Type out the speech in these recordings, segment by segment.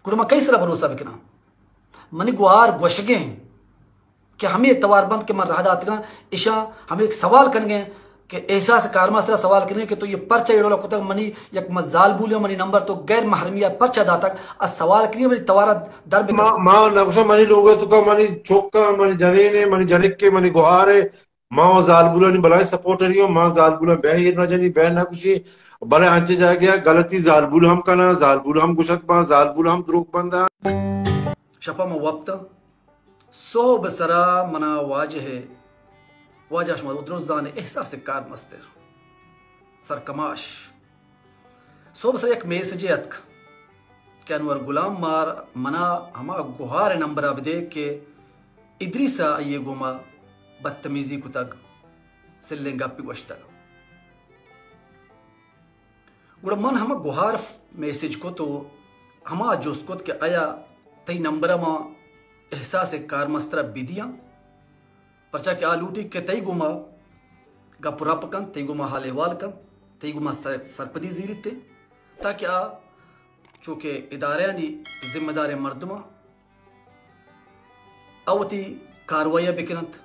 गुड़मा कई सरा भरोसा बिकना मनी गुहार गोशगे कि हमें तवार बंद के मन रहा दातगा ईशा हमें एक सवाल करेंगे कि ऐसा से कारमास्त्र सवाल करेंगे कि तो ये पर्चा एडोला कुतक मनी यक मजाल बुलियो मनी नंबर तो गैर महरमिया पर्चा दातक अ सवाल करिए मनी तवारा दर बे मां नक्शा मनी लोग तो का मनी चौका मनी जने ने मनी जने के मनी गुहारे मां जाल बुला नहीं बलाए सपोर्टरियो मां जाल बुला बह ना जनी बह ना कुछ बले अंचे जा गया गलती जाल बुल हम कना जाल बुल हम गुशक बा जाल बुल हम द्रोग बंदा शपा में वक्त सो बसरा मना वाजह वाजह शमा उद्रोजान एहसास कार मस्तर सरकमाश सो बसरा एक मैसेज अतक के अनवर गुलाम मार मना हमा गुहार नंबर अब दे के इद्रीसा ये गुमा बदतमीजी कुतक सिल्लेंगा पिवश्तक गुड़ा मन हमा गुहार मैसेज को तो हमा जोस्कोत के आया तई नंबर मा एहसास कार मस्तरा बिदिया परचा के आलूटी के तई गुमा गा पुरापकन तई गुमा हाल अहवाल कन तई गुमा सरपदी जीरिते ताकि आ चूंकि इदारानी जिम्मेदार मर्दमा अवती कार्रवाई बिकनत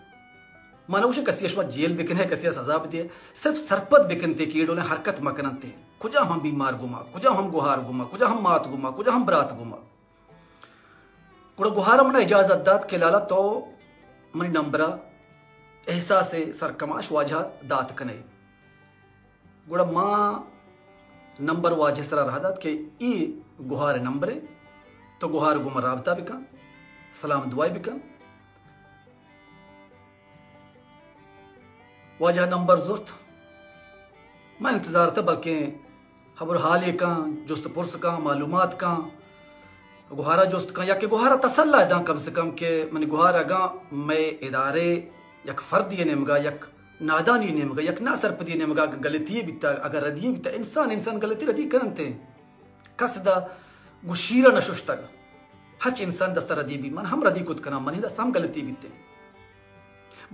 मानवश कसियशमा जेल बिकन है कसिया सजा दिए सिर्फ सरपद बिकनते कीड़ों ने हरकत मकनते कुजा हम बीमार गुमा कुजा हम गुहार गुमा कुजा हम मात गुमा कुजा हम बरात गुमा कुड़ा गुहार मना इजाजत दात के लाला तो मनी नंबरा एहसास सरकमाश वाजह दात कने गुड़ा माँ नंबर वाजह सरा रहा दात के ई गुहार नंबरे तो गुहार गुमा राबता बिका सलाम दुआई बिका वाजह नंबर जुर्त मैं इंतजार था बल्कि खबर हाल का जुस्त पुरस का मालूमात का गुहारा जुस्त का या कि गुहारा तसल्ला दा कम से कम के मन गुहारा गा मैं इदारे यक फर्द ये नेमगा यक नादानी नेमगा यक ना सरपदी नेमगा गलती बिता अगर रदी बिता इंसान गलती रदी करते कसदा गुशीरा नशुश्तग हच इंसान दस्ता रदी भी मन हम रदी कुत कना मन दस्त हम गलती बीते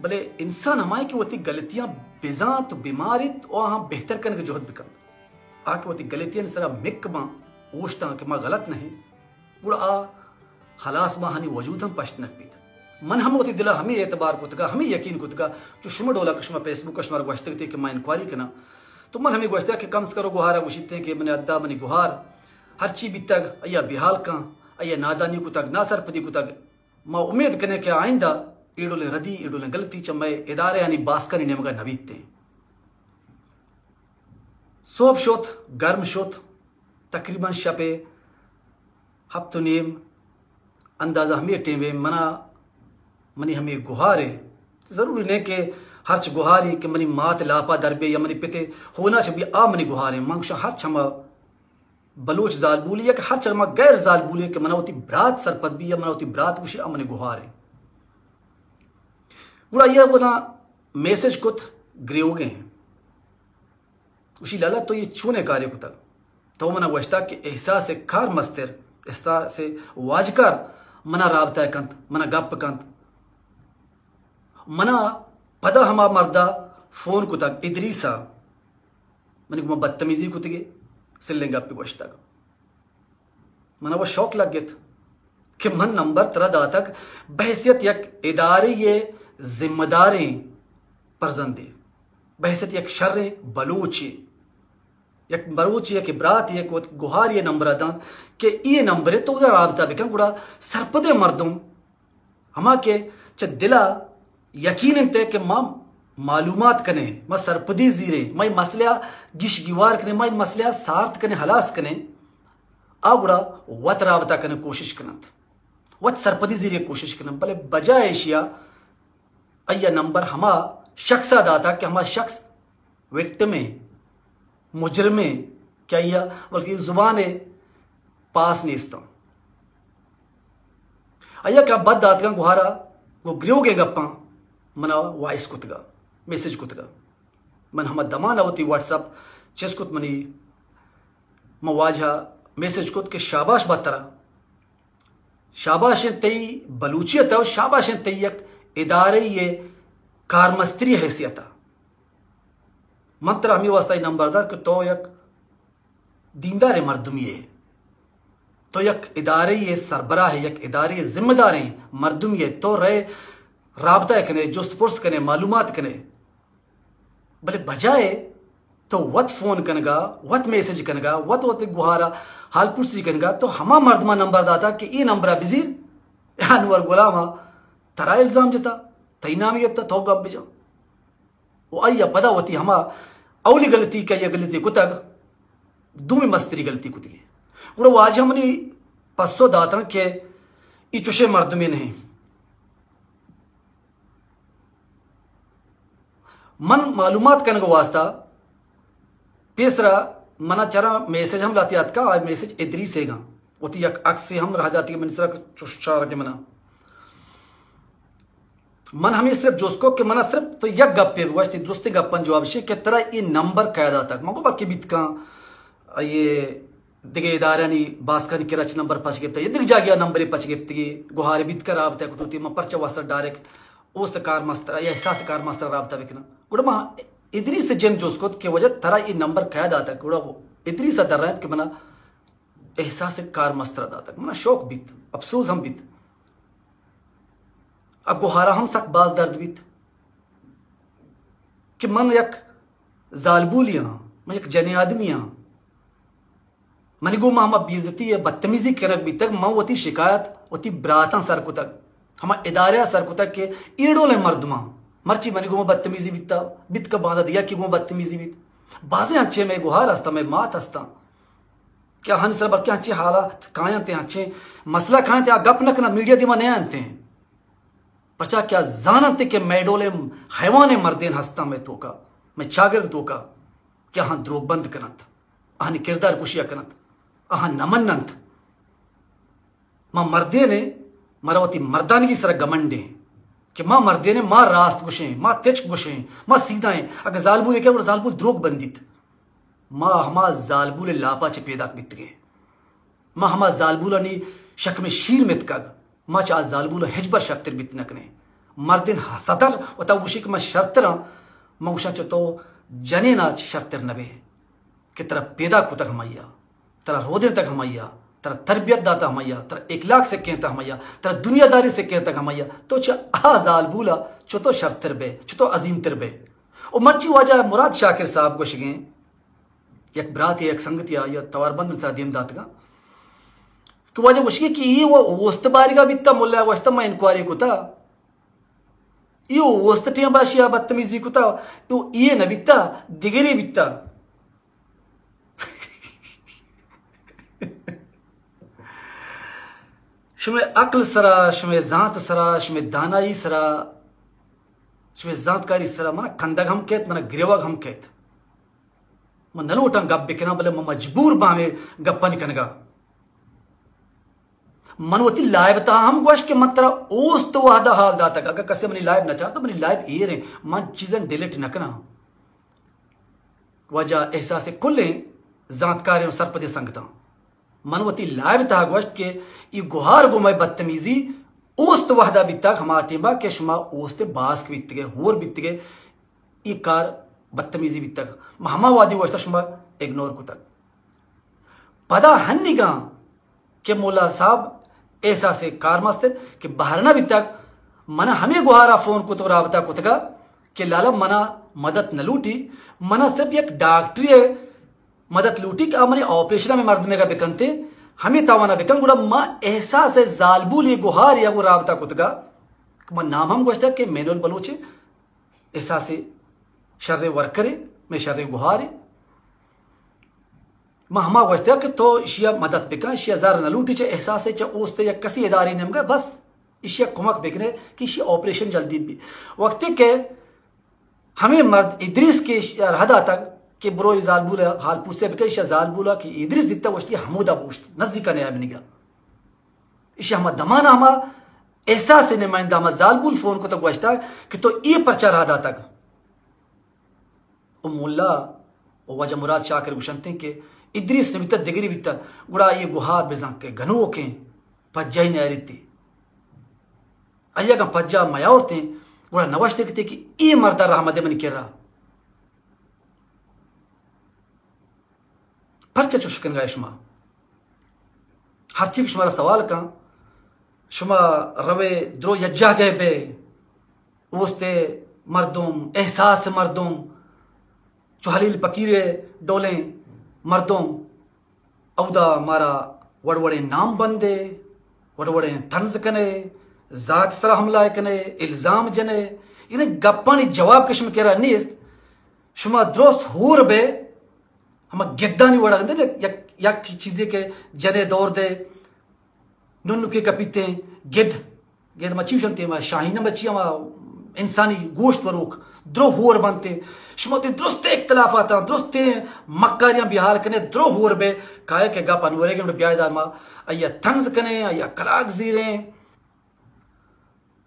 भले इंसान हमारे की वती गलतियां बेजा तो बीमारित और हम बेहतर करने की जोहद बिकंद आके वती गलतियां सरा मिकमा ओश्ता कि मां गलत नहीं बुढ़ा आ हलास मां हनी वजूद हम पश्त नकबीत मन हम वती दिला हमें एतबार कुतगा हमें यकीन कुतगा जो शुमा डोला कशमा फेसबुक कशमार गोश्त थे कि मैं इंक्वायरी करना तो मन हमें गोश्त कि कम से करो गुहारा गुशीते कि मैंने अद्दा मनी गुहार हर ची बितग अया बिहाल का अया नादानी कुतग ना सरपदी कुतग मां उम्मीद करने के आइंदा ईडोले रदी ईडोले गलती चम्मे इदारे यानी बास्कर नेमगा नवीते सोब शोत गर्म शोत तकरीबन शपे हफ्तो नेम अंदाजा हमें टेमे मना मनी हमें गुहारे जरूरी नहीं कि हर्च गुहारी कि मनी मात लापा दरबे या मनी पिते होना चाहिए आ मनी गुहारे मांगशा हर छमा बलोच जाल बोली या कि हर छमा गैर जाल बोली कि मनावती ब्रात सरपद भी या मनावती ब्रात कुशी आ मनी गुहारे गुड़ा यह बना मैसेज कुत ग्रेओगे हैं उसी लाला तो ये छूने कार्य कुतक तो मना वश्ता के एहसास कार मस्तिर एहसास से वाजकार मना राबता कंत मना गप कंत मना पदा हमा मर्दा फोन कुतक इदरीसा मनी गुमा बदतमीजी कुतगे सिल्ले गप वश्ता मना वो शौक लग गया कि मन नंबर तरह दातक बहसियत यक इदारे ये जिम्मेदारें परजंदे बहसत एक शर्रे बलूची एक बलूची एक ब्रात एक गुहार ये नंबर अदा के ये नंबर है तो उधर राबता बिकम गुड़ा सरपदे मर्दों हमा के च दिला यकीन ते के मां मालूमात कने मां सरपदी जीरे मां मसला गिश गिवार कने मां मसला सार्थ कने हलास कने आ गुड़ा वत राबता कने कोशिश करनत वत सरपदी जीरे कोशिश करन भले बजाय एशिया अय्या नंबर हमा शख्स दाता कि हमारा शख्स विक्टिम में मुजरम क्या यह बल्कि जुबान पास नहीं इस्ता अय्या क्या बद दात का गुहारा वो ग्रियोगे गप्पा मना वॉइस कुतगा मैसेज कुतगा मन हम दमान होती व्हाट्सअप चेस कुत मनी मवाजा मैसेज कुत के शाबाश बतरा शाबाश तई बलूचियत है शाबाश तई एक इदारे ये कारमस्त्री हैसियता मंत्र हमी वास्ता नंबरदार के तो एक दीनदार मर्दम ये तो यक इदारे ये सरबराह है, यक इदारे ये जिम्मेदार हैं मर्दुम ये तो रहे राबता कने, जुस्त पुरस कने, मालूमात कने, भले बजाए तो वत फोन कनगा, वत मैसेज कनगा, वत वत गुहारा हाल पुरसी कनगा, तो हमा मर्दमा नंबर दाता कि ये नंबर बिजीर अनवर गुलामा तरा इल्जाम जता तई नाम ये तो गप बिजा वो अय्या पदा होती हमा अवली गलती का ये गलती कुतग दूमी मस्तरी गलती कुतगी वो आज हमने पस्सो दाता के इचुशे मर्द में नहीं मन मालूमात कन को वास्ता पेसरा मना चरा मैसेज हम लाती आत का मैसेज इधरी सेगा होती अक्स से हम रह जाती है मन सरा चुश्चा के मना मन हमें सिर्फ जोस्को के मना सिर्फ तो यक गप्पे वस्ती दुरुस्ती गप्पन जो अभिषेक के तरह ये नंबर कायदा तक मगो बाकी बीत का ये दिगे इदारा नी बास्कर के रच नंबर पच गिफ्त ये दिख जा गया नंबर पच गिफ्त की गुहारे बीत कर राबता कुतुती म परचा वास्ता डायरेक्ट ओस्त कार मस्तर या एहसास कार मस्तर राबता बिकना गुड़ा मा इतनी से जन जोस्को के वजह तरह ये नंबर कायदा तक गुड़ा वो इतनी सा दर के मना एहसास कार मस्तर दाता मना शौक बीत अफसोस हम बीत गुहारा हम सक बाज दर्द बीत कि मन यक जालबूलियां मन यक जने आदमियां मनी गो हम बेइज्जती है बदतमीजी करक भी तक माँ वती शिकायत वती बराता सर को तक हम इदारे सर को तक के ईड़ोले मर्दमा मर्ची मनी गो बदतमीजी बीतता बीत का बांधा दिया कि वो बदतमीजी बीत बाजे अच्छे में गुहार हस्ता में मात हस्ता क्या हन सर बल्कि अच्छे हालात काया ते अच्छे मसला खाए ते गप नकना मीडिया दिमा नहीं आते हैं पचा क्या जानते के मैडोले हैवाने मर्देन हस्ता में तोका मैं चागिर्द तोका क्या हाँ द्रोग बंद करत आहानी किरदार कुशिया करत आहा नमन्नंत मां मर्दे ने मरवती मर्दानगी सर गमंडे कि मां मर्दे ने मां रास्त गुशे मां तेज गुशे मां सीधा है अगर जालबू लेके और जालबू द्रोग बंदित मां हमा जालबू ले लापा चे पैदा बीत गए मां हमा जालबू नी शक में शीर में तक मां चा जालबू हिजबर शर्तर बीत नकने मर्दिन सदर वता उशिक में शर्तरा मौशा च तो जने ना शर्तर नबे कि तरह पैदा को तक हमैया तरह रोदे तक हमैया तरह तरबियत दाता हमैया तरह इखलाक से कहता हमैया तरह दुनियादारी से कहता हमैया तो च जालबूला चो तो शर्तर बे चो तो अजीम तरबे और मर्ची वाजा मुराद शाकिर साहब को शिगे एक बरात एक संगति या तवारबंद सा दीम दात का तो वजह मुश्किल कि ये वो वस्त बारिगा बित्ता मुल्ला वस्त में इंक्वायरी को था ये वस्त टिया बाशिया बदतमीजी को था तो ये न बित्ता दिगरी बित्ता शमे अक्ल सरा शमे जात सरा शमे दानाई सरा शमे जातकारी सरा मना कंदग हम कहत मना गिरेवग हम कहत मन नलोटन गप बिकना बले मजबूर बामे गप्पा निकनगा मनवती लाइव था हम गोश के मतरा ओस तो वादा हाल दाता अगर कसे मनी लाइव न चाहता मनी लाइव ए रे मन चीजन डिलीट न करना वजह एहसास कुल्ले जातकारियों सरपदे संगता मनवती लाइव था गोश के ये गुहार गुमाय बदतमीजी ओस तो वादा बीता हमारा टीबा के शुमा ओस ते बास के बीत गए होर बीत गए ये कार बदतमीजी बीत तक महामावादी गोश्ता शुमा इग्नोर को तक पदा हन्निगा के मोला साहब ऐसा से कार मस्त कि बहरना भी तक मना हमें गुहारा फोन को तो राबता कुतगा कि लाला मना मदद न लूटी मना सिर्फ एक डॉक्टरी मदद लूटी कि मने ऑपरेशन में मर्द में का बिकनते हमें तावाना बिकन गुड़ा मां एहसास है जालबूल ये गुहार या वो राबता कुतगा मन नाम हम गोश्ता कि मैनुअल बलोचे एहसास से शर्रे वर्करे में शर्रे गुहारे मां हमा गोश्ता कि तो इशिया मदद बिका इशिया जार न लूटी चे एहसास है चे ओस्ते या कसी इदारी ने हमका बस इशिया कुमक बिकने कि इशिया ऑपरेशन जल्दी भी वक्त के हमें मर्द इद्रिस के रहदा तक कि ब्रो जालबूल हाल पूछे बिका इशिया जालबूला कि इद्रिस दित्ता वश्ती हमूदा पूछत नजदीका ने आबनी गया इशिया हम दमाना हम एहसास ने माइंदा हम जालबूल फोन को तो गोश्ता कि तो ये पर्चा रहदा तक ओ मुल्ला ओ वजह मुराद शाकिर गुशनते के इद्रिस ने बीता दिगरी बीता गुड़ा ये गुहार बेजा के घनो के पज्जा ही नहीं रहती अय्या का पज्जा मयावते गुड़ा नवश देखते कि ये मर्दा रहमद मन के रहा परचा चुशकन गायशमा हर चीज शुमारा सवाल का शुमा रवे द्रो यज्जा गए बे उस्ते मर्दुम एहसास मर्दुम चुहलील पकीरे डोले मर्दुम औदा मारा वड़वड़े नाम बंदे वड़वड़े तंज कने जात सरा हमला कने इल्जाम जने इन्हें गप्पानी जवाब किस्म कह रहा नीस्त शुमा द्रोस हूर बे हम गिद्दानी वड़ा दे या चीजें के जने दौर दे नुन्नु के कपीते गिद्ध गिद्ध मच्छी शंते मा शाहीन मच्छी मा इंसानी गोश्त वरुक द्रो हूर बनते शुमाते दुरुस्ते इख्तलाफ आता दुरुस्ते मक्कारियां बिहार कने द्रो हूर बे काहे के गप अनवरे के ब्यायदार मा अया तंज कने अया कलाक जीरे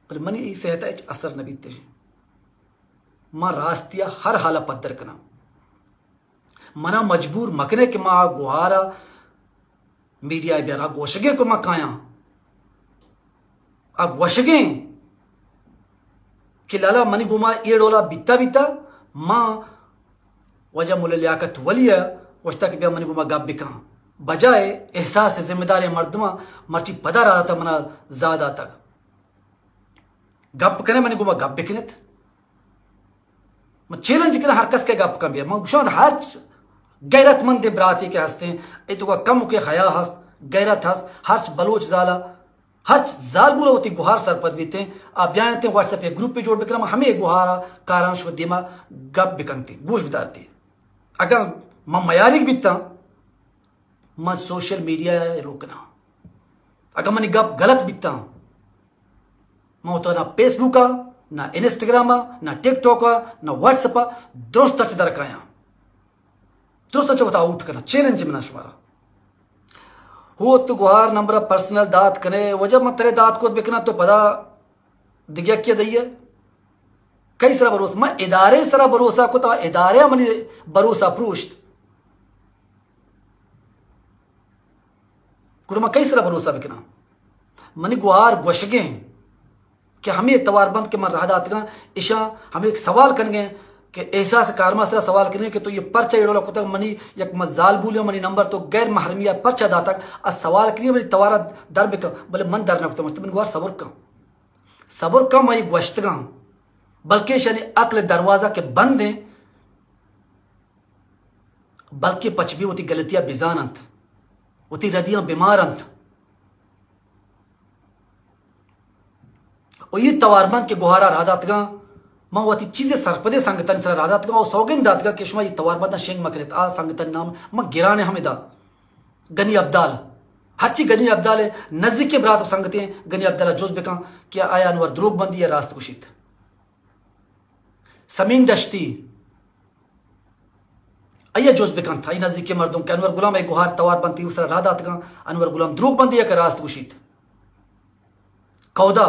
पर मनी सहता है असर नबी ते मां रास्तिया हर हाला पद्दर कना मना मजबूर मकने के मां गुहारा मीडिया बेरा गोशगे को मकाया अब वशगे कि लाला मनी गुमा ये डोला बिता बिता मां वजह मुले लियाकत वलिया वस्ता के बिया मनी गुमा गप बिका बजाय एहसास जिम्मेदारी मर्दमा मर्ची पदा रहा था मना ज्यादा तक गप करे मनी गुमा गप बिकनत चैलेंज कर हर कस के गप कम बिया शायद हर गैरतमंद बराती के हंसते ए तो कम के हया हंस गैरत हंस हर्च बलोच जाला हर्च जाल बुला होती गुहार सर पद बीते आप जानते हैं व्हाट्सएप पे ग्रुप पे जोड़ बिक्रम हमें गुहारा कारांश दिमा गप बिकनती गोश बितारती अगर मैं मयारिक बीतता मैं सोशल मीडिया रोकना अगर मैंने गप गलत बीतता मैं तो ना फेसबुक का ना इंस्टाग्राम ना टिकटॉक ना व्हाट्सएप दोस्त टच दरकाया दोस्त टच बताओ उठ करना चैलेंज में ना शुमारा हो तो गुहार नंबर पर्सनल दात करे वजह मत तेरे दात को बिकना तो पता दिग्या क्या दइए कई सारा भरोसा मैं इदारे सारा भरोसा को तो इदारे मनी भरोसा प्रूष्ट कुरमा कई सारा भरोसा बिकना मनी गुहार वशगे कि हमें तवार बंद के मन रहा दात ईशा हमें एक सवाल करेंगे कि ऐसा से कारमा से सवाल करेंगे कि तो ये पर्चा एडोला कुतक मनी यक मजाल बुलियो मनी नंबर तो गैर महरमिया पर्चा दातक आ सवाल करिए मनी तवारा दर बिक बोले मन दर नकतो मस्त मन गुआर सबर का मई वश्तगा बल्कि शनि अक्ल दरवाजा के बंद हैं बल्कि पचबी होती गलतियां बिजानंत होती रदियां बीमारंत और ये तवारबंद के गुहारा राधातगा मां वती चीजें सरपदे संगतन सर राधातगा और सौगन दातगा के शुमा ये तवारबंद शेंग मकरेत आ संगतन नाम मां गिराने हमेदा गनी अब्दाल हर चीज गनी अब्दाल है नजदीक के बरात संगते गनी अब्दाल जोश बेका क्या आया अनवर द्रोग बंदी या रास्त कुशित समीन दश्ती अय्या जोश बेकान था नजदीक के मर्दों के अनवर गुलाम एक गुहार तवार बनती उस राधातगा अनवर गुलाम द्रोग बंदी या रास्त कुशित कौदा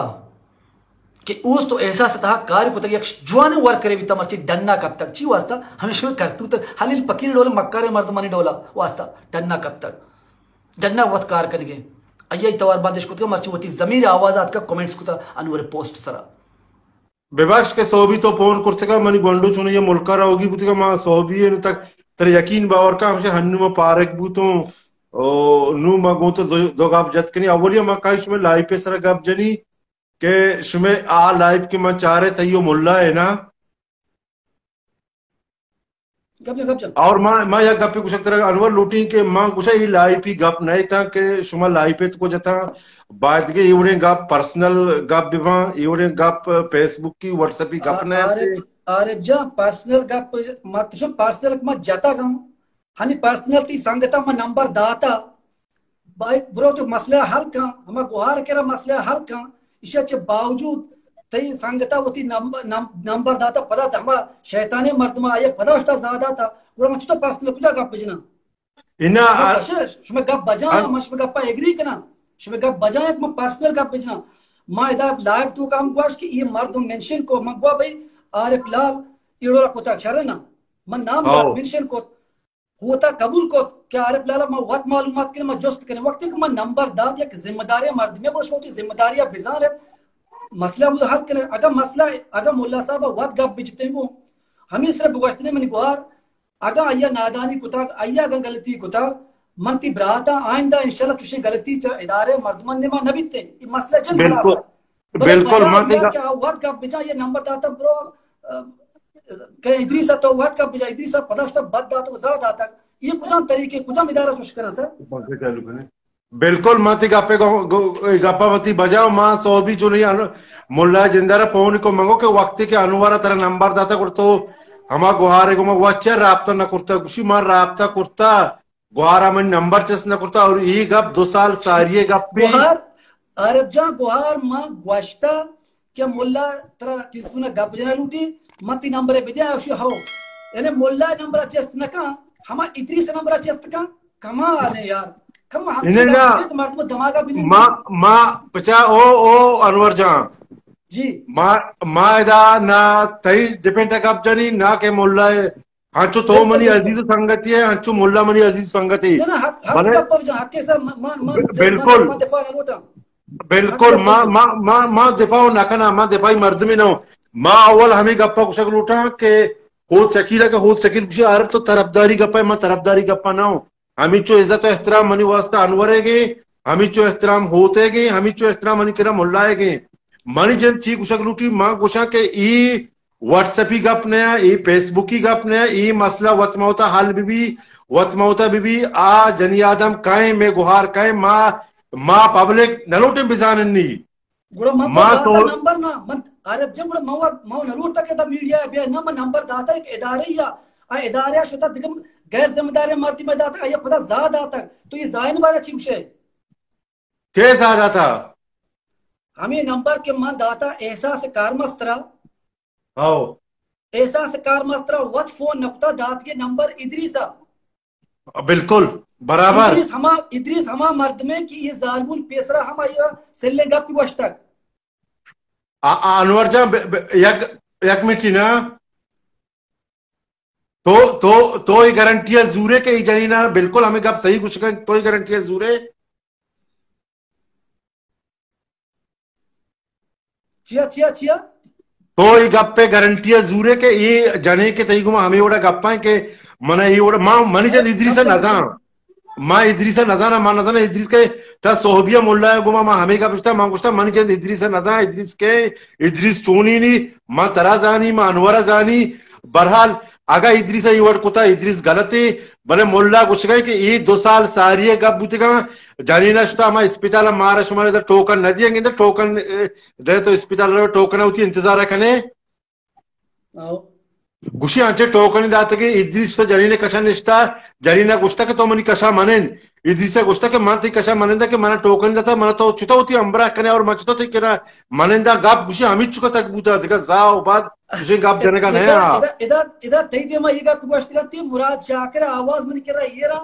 कि उस तो एहसास था कार्य को तक जुआने वर्क करे बिता मर्ची डन्ना कब तक ची वास्ता हमेशा में करतू तक हलील पकीर डोले मक्कारे मर्द मनी डोला वास्ता डन्ना कब तक डन्ना वत कार करेंगे अय्या तवार बादेश को मर्ची होती जमीर आवाजात का कमेंट्स को अनवर पोस्ट सरा बेबाश के सोबी तो फोन करते का मनी गोंडो चुने ये मुल्का रहोगी बुती का मां सोबी है तक तेरे यकीन बावर का हमसे हन्नू में पारक बूतो ओ नू मगो तो दो गाप जत कनी अवलिया मा काइश में लाइव पे सरा गाप जनी के शुमे आ लाइव के मैं चाह रहे तैयो मुल्ला है ना गप और मां या गप पे कुछ तरह अनवर लूटी के मां कुछ ही लाइव ही गप नहीं था के शुमा लाइव पे तो जता बाद के इवड़े गप पर्सनल गप बिवा इवड़े गप फेसबुक की व्हाट्सएप की गप ने अरे जा पर्सनल गप मत जो पर्सनल मत जाता गाऊं हनी पर्सनल ती संगता में नंबर दाता भाई ब्रो तो मसला हल का हम गुहार केरा मसला हल का इसके बावजूद तई संगता होती नंबर दाता पदा धमा शैताने मर्दमा आया पदा उस्ता ज्यादा था पूरा मच तो पर्सनल कुछ गप बजना इना शुमे गप बजा मश गप एग्री कना शुमे गप बजा एक म पर्सनल गप बजना मा इदा लाइव तू काम गोश कि ये मर्द मेंशन को मगवा भाई आरिफ लाल इडोरा कोता शरे ना मन नाम मेंशन को होता कबूल को क्या आरिफ लाल मा वत मालूमात के मा जोस्त करे वक्त के मा नंबर दाद या जिम्मेदारी मर्द में बोश होती जिम्मेदारियां बिजार है मसला मुझे हल करे अगर मुल्ला साहब वत गप बिजते को हमें सिर्फ बगस्तने में गुहार अगर अय्या नादानी कुता अय्या गलती कुता मनती ब्राता आइंदा इंशाल्लाह तुझे गलती च इदारे मर्दमन ने मा नबीते ये मसला जन बिल्कुल खलासा बले बिल्कुल बजा माती या क्या वक्त का बजा ये नंबर दाता ब्रो के इदरीसा तो वक्त का बजा इदरीसा पदाश्ता बद दाता ज्यादा दाता ये कुछ तरीके कुछ इदारा चुश करा सर बिल्कुल माती गप्पे गप्पा मती बजाओ मां सो भी जो नहीं मुल्ला जिंदारा फोन को मंगो के वक्त के अनुवारा तेरा नंबर दाता करतो हमा गुहारे को वच्चा राब्ता न करता गुशी मार राब्ता करता गुहारा में नंबर चेस न करता और ये गप 2 साल सारिये गप्पे गुहार अरब जा गुहार मां ग्वाश्ता क्या मुल्ला तेरा टेलीफोन गप जना लूटी मती नंबर बेजा उशी हो यानी मुल्ला नंबर चेस न का हमा इतरी से नंबर चेस का कमा आने यार कम हम मर्द में धमाका भी नहीं मां पचा ओ अनवर जा जी मायदा ना तई डिपेंड कब जनी ना के मुल्ला हांचो तो मनी अजीज संगति है हांचो मुल्ला मनी अजीज संगति ना हक का पर जा के सर बिल्कुल बिल्कुल मां दिफा ना कना मां दिफाई मर्द में ना मां अव्वल हमें गप्पा कुछ लूटा के हो सकीला के हो सकील कुछ अरब तो तरफदारी गप्पा मां तरफदारी गप्पा ना हमें चो इज्जत एहतराम मनी वास्ता अनवरेगे हमें चो एहतराम होतेगे हमें चो एहतराम मनी किरा मुल्लाएगे मनी जन ची कुछ लूटी मां कुछ के ई व्हाट्सएप ही गप नया ई फेसबुक ही गप नया ई मसला वतमौता हाल बीबी वतमौता बीबी आ जनी आदम काए में गुहार काए मां पब्लिक नलोटे बिजाननी मां तो नंबर ना मन अरब जब मां नलोट तक दा मीडिया बे ना नंबर दाता एक इदारे या आ इदारे शुता दिगम गैर जिम्मेदार मर्दी में दाता ये पता ज्यादा तक तो ये जायन वाला चिमशे के ज्यादा था हमें नंबर के मन दाता एहसास कारमस्त्रा आओ एहसास कारमस्त्रा वत फोन नक्ता दात के नंबर इदरीसा बिल्कुल बराबर इदरीस हमा मर्द में कि ये जालमुल पेसरा हम ये सेल्ले गप की वश तक अनवर जा एक मिनट ना तो ही गारंटी जूरे के ही जानी ना बिल्कुल हमें गप सही कुछ तो ही गारंटी जूरे चिया तो ये गप्पे गारंटी जूरे के ये जाने के तई गुमा हमें ओड़ा गप्पा के मना ये ओड़ा मां मनी जन इदरीसा नजा मां इदरीसा नजा ना मां नजा इदरीस के ता सोहबिया मुल्ला गुमा मां हमें का पूछता मां पूछता मनी जन इदरीसा नजा इदरीस के इदरीस चोनी नी मां तरा जानी मां अनवरा जानी बहरहाल आगा इदरीसा ये वर्ड कोता इदरीस गलती बले मुल्ला कुछ गए कि ये 2 साल सारिये गप बुतिका जानी नश्ता मा अस्पताल मारा शुमारे द टोकन न दिएंगे द टोकन दे तो अस्पताल रो टोकन होती इंतजार रखने गुशी आंचे टोकन दात के इदरीस तो जानी ने कशा निष्ठा जानी ना गुस्ता के तो मनी कशा मानेन इदरीस से गुस्ता के मानती कशा मानेंदा के मना टोकन दाता मना तो चुता होती अंबरा कने और मचतो तो केना मानेंदा गप गुशी हमी चुका तक बुता देखा जाओ बाद गुशी गप देने का नया इधर तई दे मा ये गप गोश्ती मुराद शाकिर आवाज मन केरा ये रा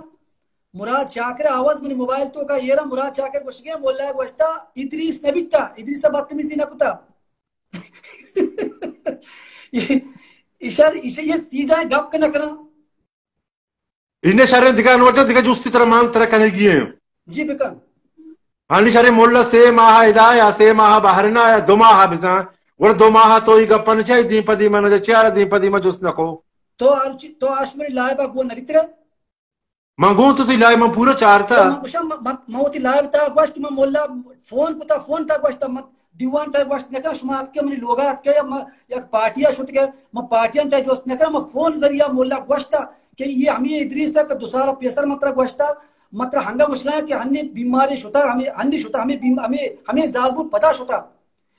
मुराद शाकिर आवाज मन मोबाइल तो का ये रा मुराद शाकिर कुछ के बोला गोश्ता इदरीस नबिता इदरीस बदतमीजी न पता इशार इसे ये सीधा गप के न करा इन्हें सारे दिखा अनवर दिखा जो उसकी तरह मान तरह करने की है जी बेकार हानि सारे मोल्ला से माह इदा या से माह बाहर ना या 2 माह बिसा वो 2 माह तो ही गप्पन चाहिए दीपदी मन जो 4 दीपदी में जुस नको तो आश्मरी लाइबा गो नरित्र मंगो तो लाइ मैं पूरा 4 था मौती लाइब था गोश्त में मोल्ला फोन था गोश्त मत दीवान था गोश्त नकर शुमात के मनी लोगा के या पार्टियां छुट के म पार्टियां था जोस्त नकर म फोन जरिया मोल्ला गोश्त कि ये हमें इदरीस का दूसरा पेसर मात्रा गोश्त मात्र हंगा मुश्किल कि अन्य बीमारी शुता हमें अन्य शुता हमें जालबू पता शुता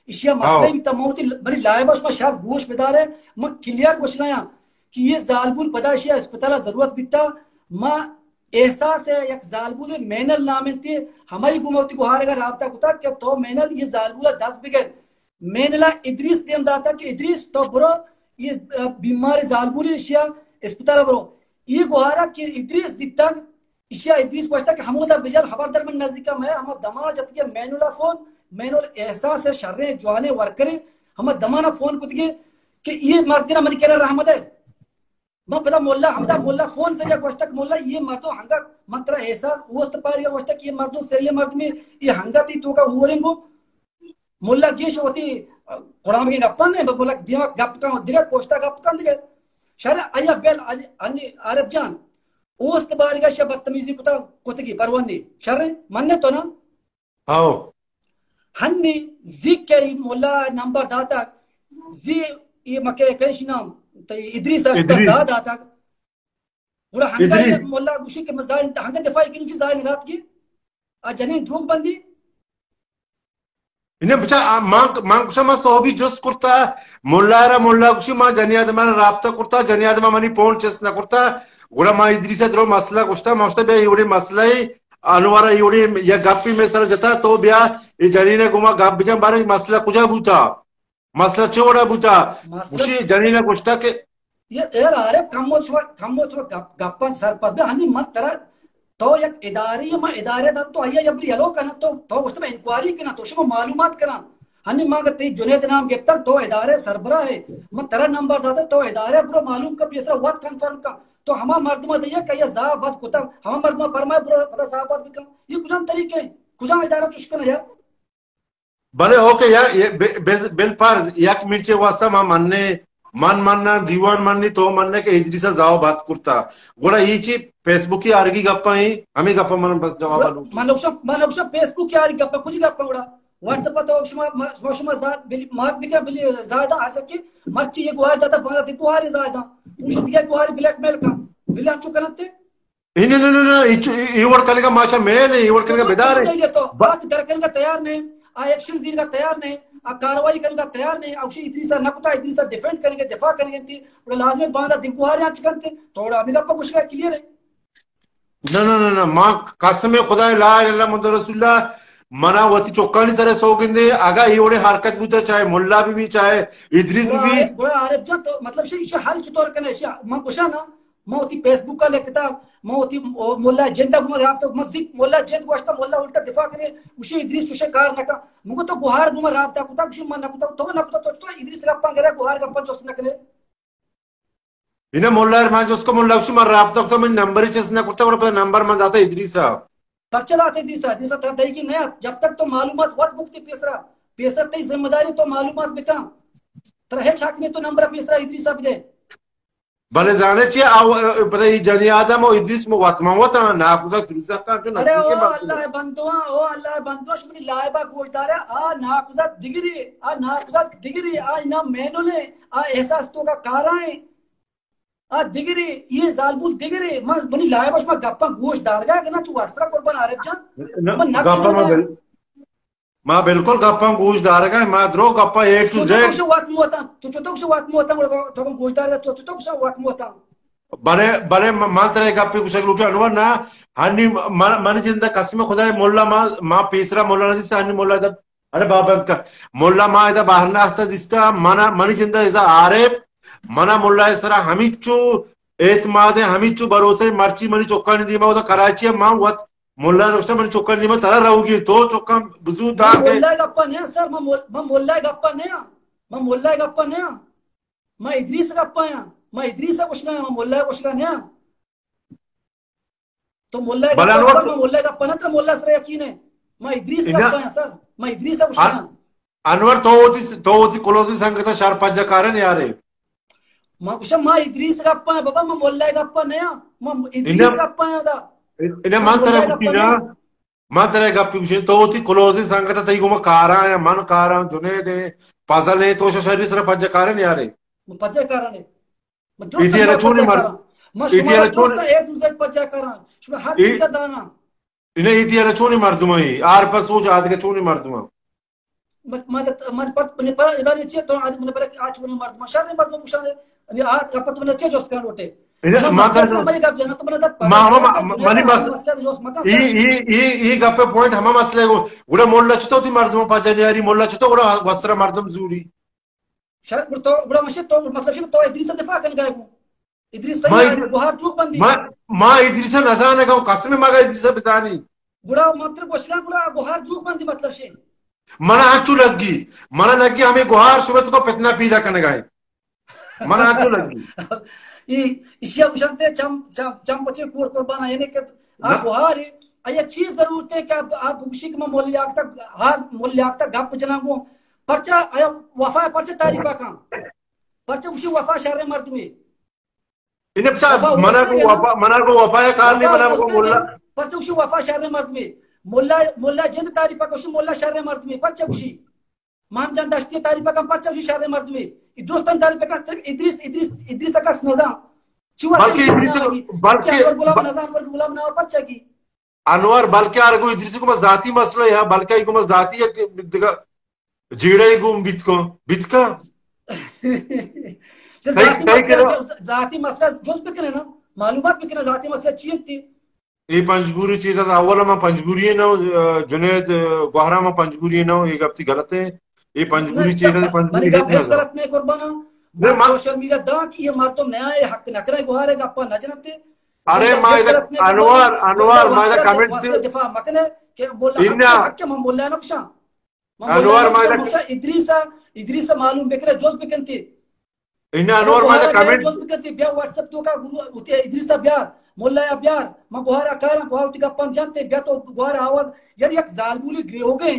इशिया मसले भी तमौती बड़ी लाइबा उसमें शायद गोश बेदार है म क्लियर मुश्किल कि ये जालबुल पता इशिया अस्पताल जरूरत बिता म एहसास है एक जालबुल मेनल नाम थे हमारी गुमौती गुहार का राबता कुता क्या तो मेनल ये जालबुल 10 बिगड़ मेनला इदरीस देम दाता कि इदरीस तो ब्रो ये बीमारी जालबुल इशिया अस्पताल ब्रो ये गुहारा कि इदरीस दिता इशिया इदरीस पूछता कि हमोदा बिजल खबरदार में नजदीक में हम दमा जत के मैनुला फोन मैनुल एहसास है शर्रे जवाने वर्करे हम दमाना फोन कुत के कि ये मर्दिना मन केरा रहमत है मैं पता मोल्ला हमदा मोल्ला फोन से या गोश्तक मोल्ला ये मर्दो हंगा मंत्र एहसास वस्त पार या गोश्तक ये मर्दो सेले मर्द में ये हंगा ती तो का हुरेंगो मोल्ला गेश होती कुरान के गप्पन ने बोला दिमाग गप का दिगा पोस्टा गप का दिगा शर आया बेल अन्य अरब जान ओस्त बारगा शा बदतमीजी कुता कुतगी परवन्नी शर्रे मन्ने तो ना आओ हन्नी जिक के मोला नंबर दाता जी ये मके कैश नाम तो इद्रिस का इदरी जा दाता बुरा हंगा इदरी ये मोला गुशी के मजाल हंगा दिफाई की नुची जाल रात की आ जनीन ड्रूग बंदी इन्हें बचा मां कुछ मां सोबी जोस कुर्ता मुल्ला कुछ मां जनियाद मां राब्ता कुर्ता जनियाद मां मनी पोन चेस ना कुर्ता गुड़ा मां इद्रिसा द्रो मसला कुछता मस्ता बे इवड़ी मसला ही अनुवारा इवड़ी या गप्पी में सर जता तो ब्या ये जनीने गुमा गप बिजा बारे मसला कुजा बूता मसला चोड़ा बूता मसला उसी जनीने कुछता के ये यार अरे कमो छुआ गप्पन सर पर बे हनी मत तरा तो एक इदारी मा इदारे दा तो आया जबरी हेलो कना तो उसमें इंक्वायरी कना तो उसमें मालूमात कना हनी मांगते जुनेद नाम के तक तो इदारे सरबरा है मैं तेरा नंबर दादा तो इदारे पूरा मालूम का पिसरा वक्त कंफर्म का तो हमा मर्दमा दिया कया जा बात कुता हमा मर्दमा फरमाए पूरा पता जा बात भी का ये कुछ हम तरीके कुछ हम इदारा चुस्कना यार भले ओके यार ये बिल पर एक मिनट से वास्ता मां मानने मानना दीवान माननी तो मानने के इद्रिसा जाओ बात करता गोड़ा ये ची फेसबुक की आरगी गप्पा ही हमें गप्पा मन बस जवाब आलू मानोक्षा फेसबुक की आरगी गप्पा कुछ गप्पा उड़ा व्हाट्सएप पर तो शुमा जात मार्क बिका बिली ज्यादा आ सके मर्ची ये गुहार दाता बंदा ती गुहार ज्यादा पूछ दिया गुहार ब्लैकमेल का बिला चुक करते ये वर्ड करने का माशा मैं नहीं ये वर्ड करने का बेदार है तो बात दरकन का तैयार नहीं आ एक्शन देने का तैयार नहीं आ कार्रवाई करने का तैयार नहीं औशी इतनी सा नकुता इतनी सा डिफेंड करेंगे दिफा करेंगे थी और लाजमी बांधा दिगुहार आज करते थोड़ा अभी का कुछ का क्लियर है ना मां कसम खुदा ला इलाहा इल्लल्लाह मुहम्मद रसूलुल्लाह मना वती चौकानी सरे सोगिंदे आगा ये हरकत बुता चाहे मुल्ला भी चाहे इद्रिस भी बड़ा आरिफ जा तो मतलब से हल चतोर कने से मां कुशा ना मोती फेसबुक का लिखता मोती मोल्ला जेंदा गुमा आप तो मस्जिद मोल्ला जेंद गोश्ता मोल्ला उल्टा दिफा करे उसे इद्रिस उसे कार नका मुको तो गुहार गुमा राबता कुता कुछ मन नकुता तो नकुता तो इद्रिस गप्पा करे गुहार गप्पा जोस नकले इन्हें मोल्ला मान जो उसको मोल्ला कुछ मर राबता तो मैं नंबर ही चेस ना कुत्ता को नंबर मन जाता इद्रिसा पर चलाते इद्रिसा तरह तय की नया जब तक तो मालूमात वत मुक्ति पेसरा तय जिम्मेदारी तो मालूमात बिका तरह छाकने तो नंबर पेसरा इद्रिसा भी दे भले जाने चाहिए पता ये जनी आदम और इद्रिस में वातमा होता ना कुछ दूसरा का जो अरे ओ अल्लाह बंदुआ शुमनी लाइबा गोश्तारे आ ना कुछ दिगरी आ ना मेनोले आ एहसास तो का काराए आ दिगरी ये जालबुल दिगरी मन बनी लाइबा शुमा गप्पा गोश्त डारगा ना तू वस्त्रा कुर्बान आरिफ जान मन नक मां बिल्कुल गप्पा गोश्तदार का मां द्रो गप्पा ए टू जेड तो वात मोता तो वात मोता तो गोश्तदार तो वात मोता बरे मां तरह गप्पे कुछ लुटे अनवर ना हनी मन जिंदा कसम खुदा मोल्ला मां पेसरा मोल्ला नसी हनी मोल्ला दा अरे बाबा का मोल्ला मां इदा बाहर ना हस्ता दिसता मन जिंदा इजा आरे मना मोल्ला इसरा हमिचू एतमाद हमिचू भरोसे मर्ची मनी चौका नहीं दी मैं उदा कराची मां वत मोल्ला रोस्टा मन चौका दी मैं तरा रहूगी तो चौका बुजू दा के मोल्ला गप्पा नहीं सर मैं मोल्ला गप्पा नहीं मैं इद्रिस गप्पा है मैं इद्रिस कुछ नहीं मैं मोल्ला कुछ नहीं तो मोल्ला गप्पा ना तो मोल्ला सर यकीन है मैं इद्रिस गप्पा है सर मैं इद्रिस कुछ नहीं अनवर तो होती क्लोज संगत चार पांच कारण यार मैं कुछ मैं इद्रिस गप्पा है बाबा मैं मोल्ला गप्पा नहीं मैं इद्रिस गप्पा है दा इन्हें मन तरह गप्पी तो होती क्लोज संगत तई गुम कारा है मन कारा जुने दे पजल है तो शरीर सर पंज कारण यार पंज कारण है इति अरे छोने मर इति अरे छोने ए टू जेड पंज कारण शुभ हर चीज दाना इन्हें इति अरे छोने मर दूंगी आर पर सोच आद के छोने मर दूंगा मन पर इधर नीचे तो आज मन पर आज छोने मर दूंगा शर मर दूंगा शान ने आज कपत मन नीचे जोस कर लोटे ಈ ಗಪ್ಪೆ ಪಾಯಿಂಟ್ ಹಮ ಮಸಲೆ ಉಡ ಮೊಳ್ಳ ಚುತೋ ತಿ ಮರ್ದಮ ಪಜನಿಯಾರಿ ಮೊಳ್ಳ ಚುತೋ ಉಡ ವಸ್ತ್ರ ಮರ್ದಮ ಜೂರಿ शर तो बड़ा मशे तो मतलब से तो इद्रिस दिफा कर गए वो इद्रिस सही गुहार टूक बंदी मां इद्रिस नजाने का कसम मगा इद्रिस बिजानी बुड़ा मंत्र गोशला बुड़ा गुहार टूक बंदी मतलब से मना आंचू लगी हमें गुहार सुबह तो पितना पीदा करने गए मना आंचू लगी ये इशिया उशंते चम बच्चे पूर कुर्बान यानी कि आप गुहार ये चीज जरूरत है कि आप उशिक में मूल्याकता गप जनाबो पर्चा वफा पर्चा तारीफा का पर्चा उसी वफा शर्रे मर्द में इन्हें बचा मना को वफा कार नहीं मना को मुल्ला परचुशी वफा शहर मर्द में मुल्ला जिंद तारीफा को मुल्ला शहर मर्द में परचुशी माम जान दश्ती तारीफा का परचुशी शहर मर्द में दोस्तन तारीफा का सिर्फ इद्रिस का नजा गुलाम ना परचा की अनवर बल्कि आरगो इद्रिस को जाती मसला है बल्कि को जाती जीड़े गुम बितका जाती मसला जोस बिकने ना मालूमात बिकने जाती मसला चीज थी ये पंजगुरी चीज है अव्वल में पंजगुरी ना जुनेद गोहरा में पंजगुरी ना ये गलती गलत है ये पंजगुरी चीज है पंजगुरी गलत नहीं कुर्बाना सोशल मीडिया दा की ये मार तो नया है हक नकरे गोहारे गप्पा नजरते अरे अनवर माय कमेंट दिफा मकने के बोला हक के हम बोलना नक्शा अनवर इद्रिसा मालूम बिकरे जोस बिकनती इन्हें अनवर माय कमेंट जोस बिकनती बिया व्हाट्सएप तो का गुरु उते इद्रिसा बियार मोल्ला या बियार म गोहारा कार गोहाउती का पंचांते बिया तो गोहारा आवाज यार एक जालबुली ग्रे हो गए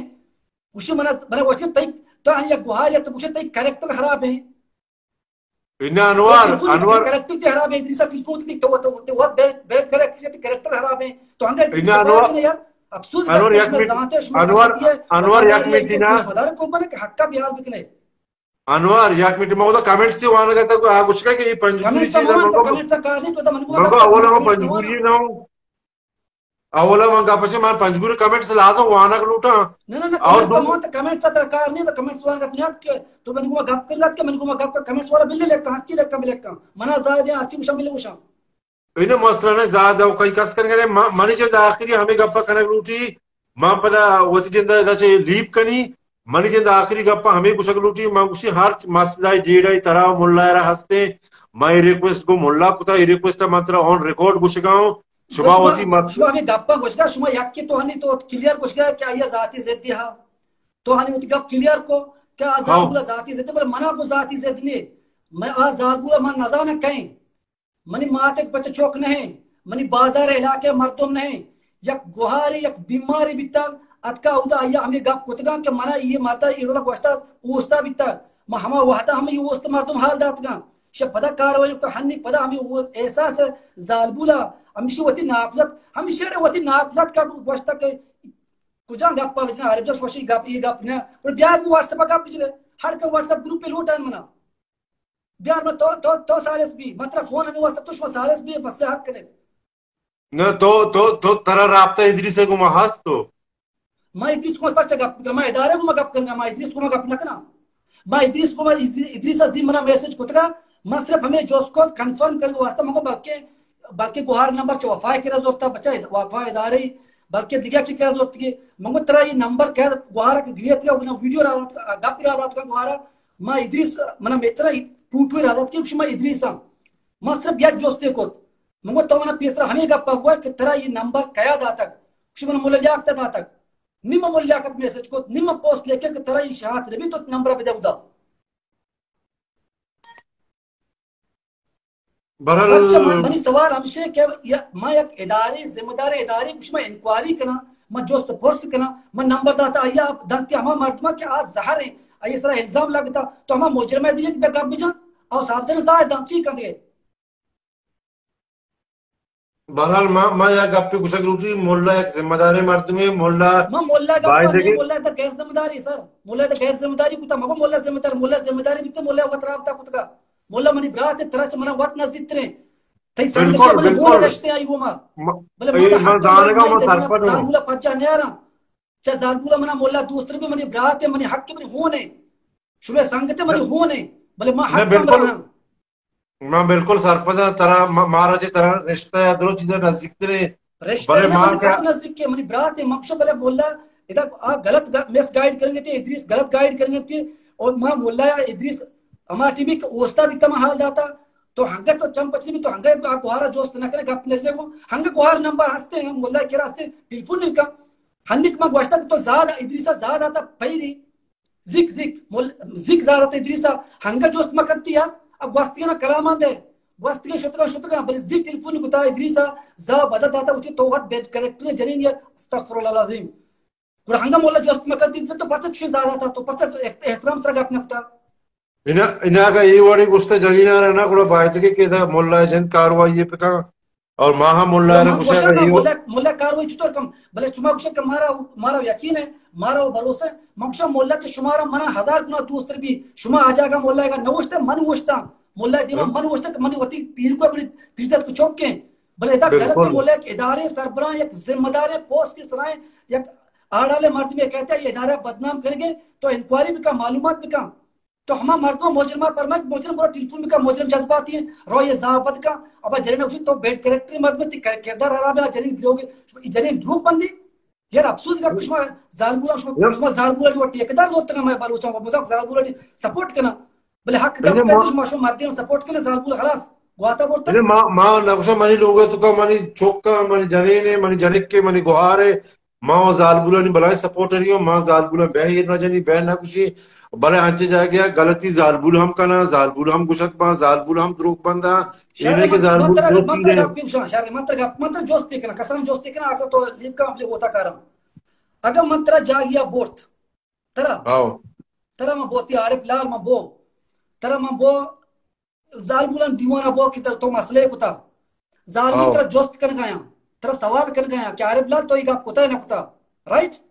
उसे मना वसे तई तो या गोहार या तो मुझे तई कैरेक्टर खराब है इन्हें अनवर कैरेक्टर ते खराब है इद्रिसा फिल्म थी तो वो बैड कैरेक्टर खराब है तो हंगा इद्रिसा यार अफसोस अनवर एक मिनट ना मदार को बने हक्का बिहार बिकने अनवर एक मिनट में वो कमेंट से वाना का तो आ कुछ का कि ये पंजगुरी चीज है कमेंट से कहा नहीं तो मन को अवला में पंजगुरी ना अवला में का पछे मार पंजगुरी कमेंट से लाजो वाना का लूटा ना और समोत कमेंट से तरकार नहीं तो कमेंट्स वाला का याद के तो मन को गप कर लात के मन को गप कर कमेंट्स वाला बिल्ले लेका हच्ची लेका बिलेका मना जायद है हच्ची मुशा मिले मुशा इन्हें मसला ने ज्यादा कई कस करने मनी जो आखिरी हमें गप्पा करने लूटी मां पता वती जिंदा दाचे लीप कनी मनी जिंदा आखिरी गप्पा हमें कुछ लूटी मां कुछ हर मसला जेड़ा तरह मुल्ला हंसते माय रिक्वेस्ट को मुल्ला कुता रिक्वेस्ट मात्र ऑन रिकॉर्ड गुशगाओ शुभावती मत शुभा हमें गप्पा गुशगा शुमा याक्की तो हनी तो क्लियर गुशगा क्या ये जाती जिद्दी हा तो हनी उत गप क्लियर को क्या आजाद बुला जाती जिद्दी पर मना को जाती जिद्दी ने मैं आजाद बुला मन नजा न कहीं मनी माते पच चौक नहीं मनी बाजार इलाके मर्दुम नहीं यक गुहारी यक बीमारी बिता अतका उदा या हमें गप कुतगा के मना ये मारता इरोला गोश्ता ओस्ता बिता म हमा वहदा हमें ये ओस्त मर्दुम हाल दातगा श पदा कारवाई तो हन्नी पदा हमें वो एहसास जालबुला हमेशा वती नापजत हमेशा वती नापजत का गोश्ता के कुजा गप्पा बिजना अरे जो सोशी गप ये गप ना और ब्याह वो व्हाट्सएप का पिछले हर का व्हाट्सएप ग्रुप पे लोटा मना बिहार में तो सालिस भी मतलब फोन हमें वास्ते तो सालिस भी मसले हक करे न तो तरह राब्ता इद्रिस को महस तो मैं इद्रिस को पर गप मैं इदारे को गप करना मैं इद्रिस को गप न करना मैं इद्रिस को इद्रिस अजीम मना मैसेज कुतगा मैं सिर्फ हमें जोस्को कंफर्म कर वास्ते मको बाकी गुहार नंबर च वफा के जरूरत बचा वफा इदारे बल्कि दिगा की क्या जरूरत की मंगो तरह ये नंबर कह गुहार के गिरियत का वीडियो गप रात का गुहारा मैं इद्रिस मना मेचरा टूटवे रादत के क्षमा इद्रिसा मस्त्र ब्याज जोस्ते को मंगो तो मना पेसरा हमें गप्पा हुआ कि तरह ये नंबर कया दातक क्षमा मूल्याकत दातक निम मूल्याकत मैसेज को निम पोस्ट लेके कि तरह ये शहात रबी तो नंबर पे देउदा बहरहाल अच्छा मनी सवाल हमसे के मैं एक इदारे जिम्मेदार इदारे क्षमा इंक्वायरी करना मैं जोस्त पोस्ट करना मैं नंबर दाता आया दंती हम मर्दमा के आज जहर है इस तरह इल्जाम लगता तो हम मुजरम है दिए कि बेगम बिजा और सावधान साथ दांची कर दिए बहरहाल मैं या गप्पी कुछ लूटी मोल्ला एक जिम्मेदारी मर्द में मोल्ला मोल्ला तो गैर जिम्मेदारी सर मोल्ला तो गैर जिम्मेदारी कुता मगो मोल्ला जिम्मेदारी बिते मोल्ला वतरावता कुतका मोल्ला मनी ब्रात तरच मना वत नजित्रे तई संग के मोल्ला रश्ते आई वो मां भले मैं जानेगा मैं सरपंच हूं मोल्ला पचा नेरा चा जालबुला मना मोल्ला दूसरे भी मनी ब्रात मनी हक के मनी होने शुमे संगते मनी होने भले मैं हक का मैं बिल्कुल सरपंच तरह महाराज तरह रिश्ता या दो चीजें नजदीक तेरे भले मां के नजदीक के मनी ब्रात है मक्ष भले बोला इधर आ गलत मिस गाइड करेंगे थे इद्रिस गलत गाइड करेंगे थे और मां मोल्ला या इद्रिस हमारा टीवी का ओस्ता भी तमा हाल जाता तो हंगे तो चंपचली भी तो हंगे तो आप गुहारा जोस्त न करे गप लेसले को हंगे गुहार नंबर हंसते हैं मोल्ला के रास्ते टेलीफोन नहीं का हन्निक मा गोश्ता तो ज्यादा इद्रिसा ज्यादा था पैरी जिक ज्यादा था इद्रिसा हंगा जोस्त मा करती यार अब गोस्ती ना कलामा दे गोस्ती शुतगा बल जिक टेलीफोन गुता इद्रिसा जा बदत आता उठी तो वत बेड करेक्टर जरीन या अस्तगफिरुल्लाह अज़ीम और हंगा मोल्ला जोस्त मा करती तो परचत शे ज्यादा था तो परचत एहतराम सर अपने अपना इनाका ये वाड़ी गुस्ते जलीना रहना कुड़ा बायत के दा मुल्ला जन कार्रवाई ये पे का और माहा मुल्ला रे कुछ मोशन का ना ये मोल्ला कार्रवाई चुतर कम भले चुमा कुछ कम मारा मारा यकीन है मारा भरोसा मक्शा मोल्ला चे शुमारा मना 1000 गुना दोस्त भी शुमा आ जाएगा मोल्ला का नवश्ता मन वश्ता मोल्ला दिमा मन वश्ता मन वती पीर को अपनी तिजत को चौक के भले इदा गलत है मोल्ला के इदारे सरबराह एक जिम्मेदार पोस्ट की सराय एक आड़ाले मर्द में कहते हैं ये इदारा बदनाम करेंगे तो इंक्वायरी भी का मालूमात भी का तो हम मर्दों मोजरमा पर मत मोजरम पूरा टेलीफोन का मोजरम जज्बाती है रो ये जाबत का अब जरीन उचित तो बेड कैरेक्टर मर्द में किरदार हराब है जरीन लोग जरीन ग्रुप बंदी यार अफसोस का पुष्मा जालबुला जो ठेकेदार लोग तक मैं बालूचा मुदा जालबुला सपोर्ट करना भले हक का पैदल माशो मर्दी सपोर्ट करना जालबुला खलास गुआता बोलता है मां नक्शा मनी लोग तो का मनी चोका मनी जनेने मनी जनिक के मनी गुहारे मां जालबुला ने बलाय सपोर्ट रही हो मां जालबुला बह ना जनी बह ना कुछ बड़े आंचे जा गया गलती जालबुल हम कना जालबुल हम गुशक पा जालबुल हम द्रोग बंदा इने के जालबुल जो चीजें मंत्र जोस्ती कना कसम जोस्ती कना आकर तो लीप का अपने होता कारण अगर मंत्र जागिया बोर्त तरा म बोती आरिफ लाल म बो तरा म बो जालबुलन दीवाना बो कि तो मसले कुता जालबुल तरा जोस्त कन गया तरा सवाल कन गया कि आरिफ लाल तो एक आप कुता है ना कुता राइट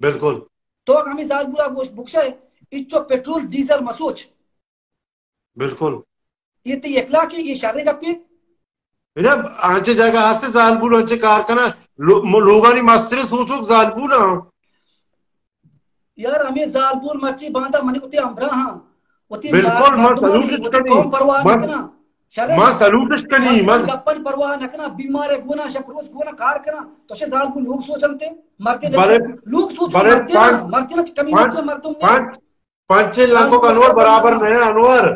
बिल्कुल तो हमें जालबुला बुक्शा इच्चो पेट्रोल डीजल मसूच बिल्कुल ये तो एकला की ये शारे गप्पे इना आंचे जागा हस्ते जालबुल आंचे कारखाना लोगानी मास्टर सोचो जालबुल ना यार हमें जालबुल मर्ची बांधा मने कुते अमरा हां उती बिल्कुल मां सलूट कनी कौन परवाह न कना शारे मां सलूट कनी मां गप्पन परवाह न कना बीमार है गुना शक्रोज गुना कार कना तो से जालबुल लोग सोचनते मरते लोग सोचो मरते ना कमी ना मरतुम ने 5-6 लाखों का अनवर बराबर में है अनवर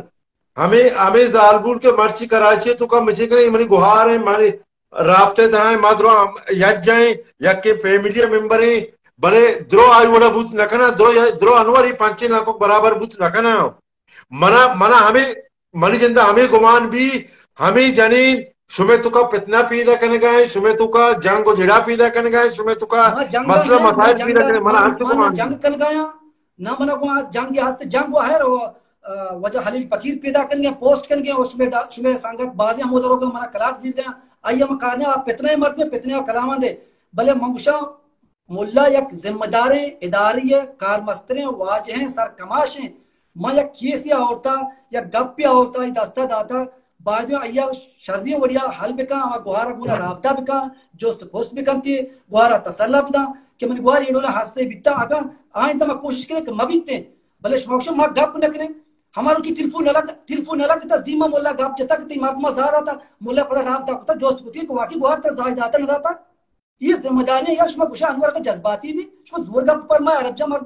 हमें जालबुल के मर्ची कराची तो का मुझे कहीं मनी गुहार है मानी राब्ते दाएं माद्रो यज जाए यक के फैमिली मेंबर है बड़े द्रो आयु वाला बूथ नकना द्रो अनवर ही 5-6 लाखों बराबर बूथ नकना मना हमें मनी जिंदा हमें गुमान भी हमें जनीन शुमे तुका पितना पीदा करने गए शुमे तुका जंग को जिड़ा पीदा करने गए शुमे तुका मसला मसाइल पीदा करने मना हम तुका जंग कर गया ना मना को जंग के हस्ते जंग वो है वजह हलील फकीर पैदा कर गया पोस्ट कर गया उसमें संगत बाजी हम उधर मना कलाक जीत गया आई हम कहने आप पितने मर्द में पितने कलामा दे भले मंगशा मुल्ला एक जिम्मेदार इदारी कार मस्तरे वाज हैं सर कमाश हैं मां या केसिया होता या गप्पिया होता ये दस्ता दाता बाद में अय्या शर्दियों बढ़िया हल बिका हमारा गुहारा गुना राबता बिका जोस्त पोस्ट भी करती है गुहारा तसल्ला बिता कि मन गुहार ये हंसते बिता अगर आए तो मैं कोशिश करें कि मबीते भले शौक मां गप न करें हमारा की टेलीफोन अलग था जीमा मोल्ला गप जता कि मातमा जा रहा था मोल्ला पता राबता कुता जोस्त कुती को वाकई गुहार तक जायद आता न जाता ये जिम्मेदारी यार शुमा कुशा अनवर का जज्बाती भी शुमा जोर गप पर मैं अरब जा मर्द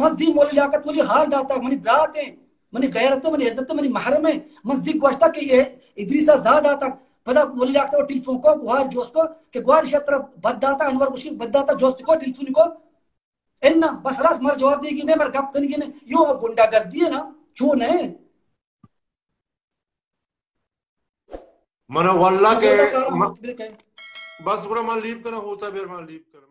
मस्जिद मोली लियाकत मोली हाल दाता मनी ब्रात है मनी गैरत मनी इज्जत मनी महरम है मस्जिद गोश्ता के इदरीसा जाद आता पता मोली लियाकत टेलीफोन को गुहार जोस्त को के गुहार क्षेत्र बददाता अनवर मुश्किल बददाता जोस्त को टेलीफोन को इन्ना बस रास मर जवाब देगी ने मर गप करनी ने यो गुंडागर्दी है ना चोन है मना वल्ला के बस बड़ा मान लीव करना होता बेर मान लीव करना